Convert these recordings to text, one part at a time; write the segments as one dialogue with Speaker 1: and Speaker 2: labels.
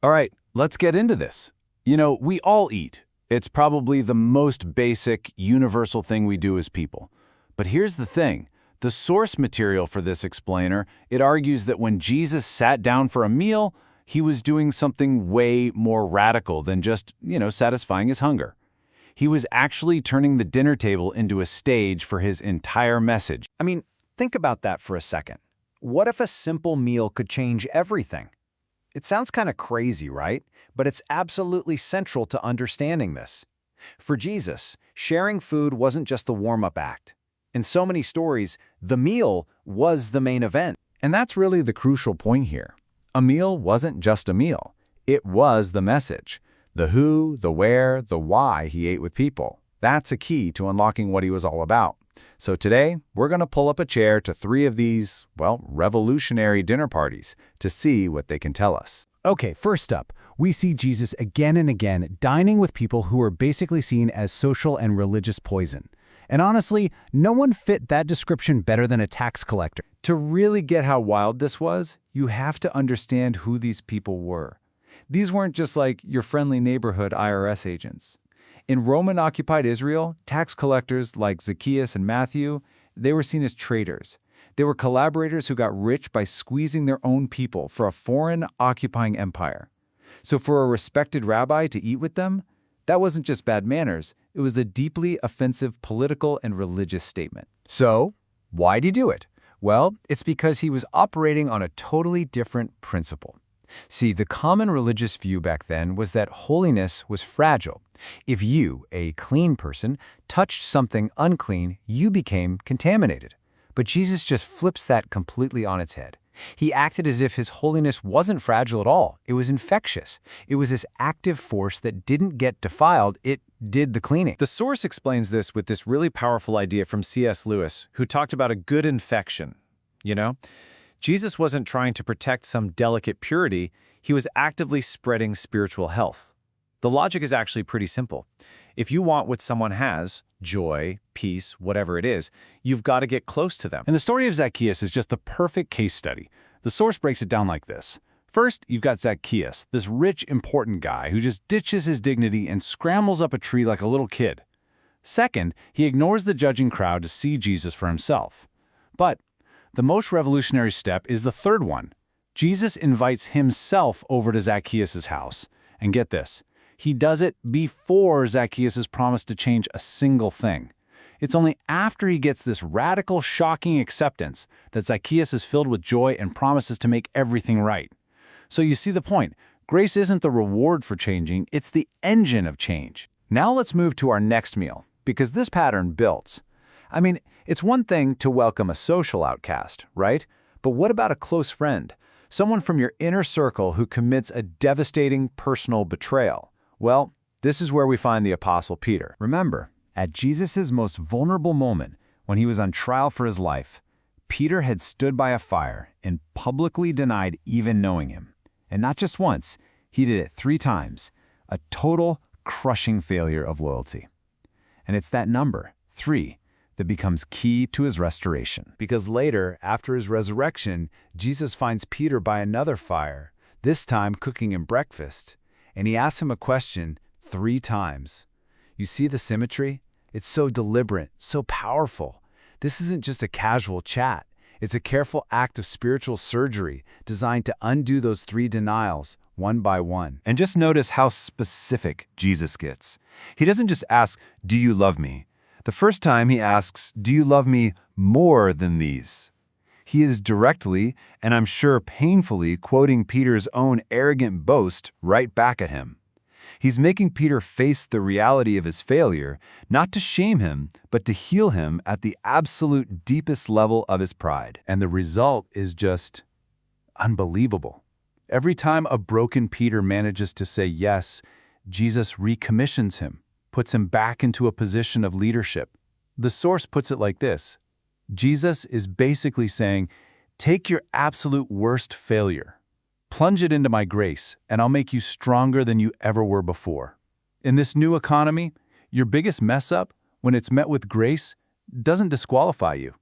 Speaker 1: All right, let's get into this. We all eat. It's probably the most basic, universal thing we do as people. But here's the thing. The source material for this explainer, it argues that when Jesus sat down for a meal, he was doing something way more radical than just, satisfying his hunger. He was actually turning the dinner table into a stage for his entire message.
Speaker 2: I mean, think about that for a second. What if a simple meal could change everything? It sounds kind of crazy, right? But it's absolutely central to understanding this. For Jesus, sharing food wasn't just the warm-up act. In so many stories, the meal was the main event.
Speaker 1: And that's really the crucial point here. A meal wasn't just a meal. It was the message. The who, the where, the why he ate with people. That's a key to unlocking what he was all about. So today, we're going to pull up a chair to 3 of these, revolutionary dinner parties to see what they can tell us.
Speaker 3: Okay, first up, we see Jesus again and again dining with people who are basically seen as social and religious poison. And honestly, no one fit that description better than a tax collector.
Speaker 1: To really get how wild this was, you have to understand who these people were. These weren't just like your friendly neighborhood IRS agents. In Roman-occupied Israel, tax collectors like Zacchaeus and Matthew, they were seen as traitors. They were collaborators who got rich by squeezing their own people for a foreign occupying empire. So for a respected rabbi to eat with them, that wasn't just bad manners, it was a deeply offensive political and religious statement.
Speaker 3: So, why'd he do it? Well, it's because he was operating on a totally different principle. See, the common religious view back then was that holiness was fragile. If you, a clean person, touched something unclean, you became contaminated. But Jesus just flips that completely on its head. He acted as if his holiness wasn't fragile at all. It was infectious. It was this active force that didn't get defiled. It did the cleaning.
Speaker 2: The source explains this with this really powerful idea from C.S. Lewis, who talked about a good infection. Jesus wasn't trying to protect some delicate purity. He was actively spreading spiritual health. The logic is actually pretty simple. If you want what someone has, joy, peace, whatever it is, you've got to get close to them.
Speaker 1: And the story of Zacchaeus is just the perfect case study. The source breaks it down like this. First, you've got Zacchaeus, this rich, important guy who just ditches his dignity and scrambles up a tree like a little kid. Second, he ignores the judging crowd to see Jesus for himself. But the most revolutionary step is the third one. Jesus invites himself over to Zacchaeus' house. And get this, he does it before Zacchaeus promised to change a single thing. It's only after he gets this radical, shocking acceptance that Zacchaeus is filled with joy and promises to make everything right. So you see the point. Grace isn't the reward for changing, it's the engine of change.
Speaker 3: Now let's move to our next meal, because this pattern builds. I mean, it's one thing to welcome a social outcast, right? But what about a close friend? Someone from your inner circle who commits a devastating personal betrayal? Well, this is where we find the Apostle Peter. Remember, at Jesus' most vulnerable moment, when he was on trial for his life, Peter had stood by a fire and publicly denied even knowing him. And not just once, he did it 3 times, a total crushing failure of loyalty. And it's that number, 3, that becomes key to his restoration. Because later, after his resurrection, Jesus finds Peter by another fire, this time cooking him breakfast, and he asks him a question 3 times. You see the symmetry? It's so deliberate, so powerful. This isn't just a casual chat. It's a careful act of spiritual surgery designed to undo those 3 denials, one by one.
Speaker 4: And just notice how specific Jesus gets. He doesn't just ask, "Do you love me?" The first time he asks, "Do you love me more than these?" He is directly, and I'm sure painfully, quoting Peter's own arrogant boast right back at him. He's making Peter face the reality of his failure, not to shame him, but to heal him at the absolute deepest level of his pride.
Speaker 1: And the result is just unbelievable. Every time a broken Peter manages to say yes, Jesus recommissions him, puts him back into a position of leadership. The source puts it like this. Jesus is basically saying, take your absolute worst failure, plunge it into my grace, and I'll make you stronger than you ever were before. In this new economy, your biggest mess up, when it's met with grace, doesn't disqualify you.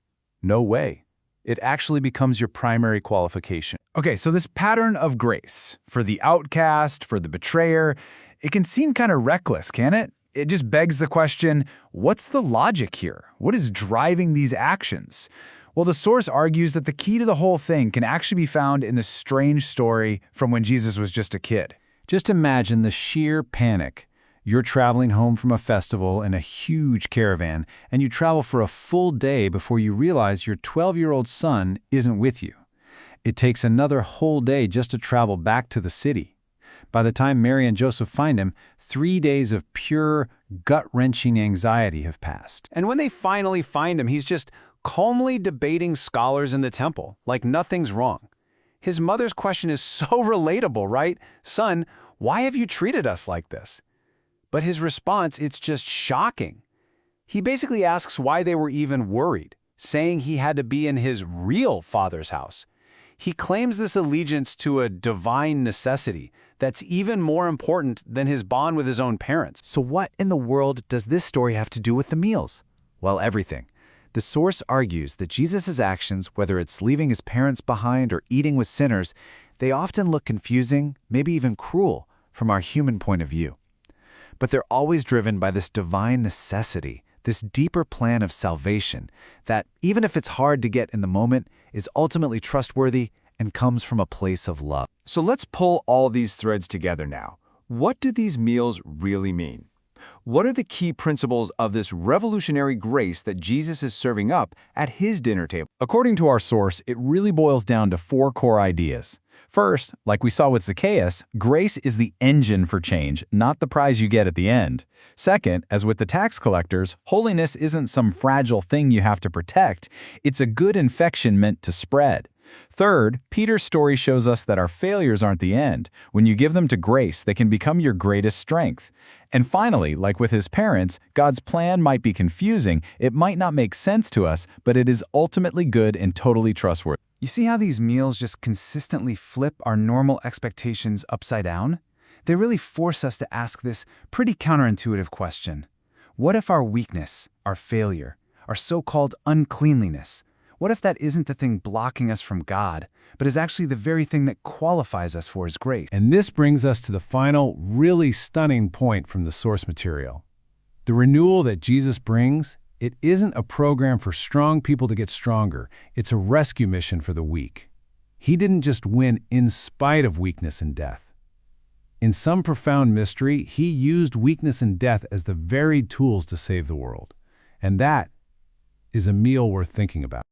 Speaker 1: No way. It actually becomes your primary qualification.
Speaker 3: Okay, so this pattern of grace, for the outcast, for the betrayer, it can seem kind of reckless, can it? It just begs the question, what's the logic here? What is driving these actions? Well, the source argues that the key to the whole thing can actually be found in the strange story from when Jesus was just a kid. Just imagine the sheer panic. You're traveling home from a festival in a huge caravan, and you travel for a full day before you realize your 12-year-old son isn't with you. It takes another whole day just to travel back to the city. By the time Mary and Joseph find him, 3 days of pure, gut-wrenching anxiety have passed.
Speaker 2: And when they finally find him, he's just calmly debating scholars in the temple, like nothing's wrong. His mother's question is so relatable, right? Son, why have you treated us like this? But his response, it's just shocking. He basically asks why they were even worried, saying he had to be in his real father's house. He claims this allegiance to a divine necessity that's even more important than his bond with his own parents.
Speaker 3: So what in the world does this story have to do with the meals? Well, everything. The source argues that Jesus' actions, whether it's leaving his parents behind or eating with sinners, they often look confusing, maybe even cruel, from our human point of view. But they're always driven by this divine necessity, this deeper plan of salvation that, even if it's hard to get in the moment, is ultimately trustworthy and comes from a place of love.
Speaker 1: So let's pull all these threads together now. What do these meals really mean? What are the key principles of this revolutionary grace that Jesus is serving up at his dinner table?
Speaker 3: According to our source, it really boils down to 4 core ideas. First, like we saw with Zacchaeus, grace is the engine for change, not the prize you get at the end. Second, as with the tax collectors, holiness isn't some fragile thing you have to protect. It's a good infection meant to spread. Third, Peter's story shows us that our failures aren't the end. When you give them to grace, they can become your greatest strength. And finally, like with his parents, God's plan might be confusing, it might not make sense to us, but it is ultimately good and totally trustworthy. You see how these meals just consistently flip our normal expectations upside down? They really force us to ask this pretty counterintuitive question. What if our weakness, our failure, our so-called uncleanliness, what if that isn't the thing blocking us from God, but is actually the very thing that qualifies us for His grace?
Speaker 5: And this brings us to the final, really stunning point from the source material. The renewal that Jesus brings, it isn't a program for strong people to get stronger. It's a rescue mission for the weak. He didn't just win in spite of weakness and death. In some profound mystery, He used weakness and death as the very tools to save the world. And that is a meal worth thinking about.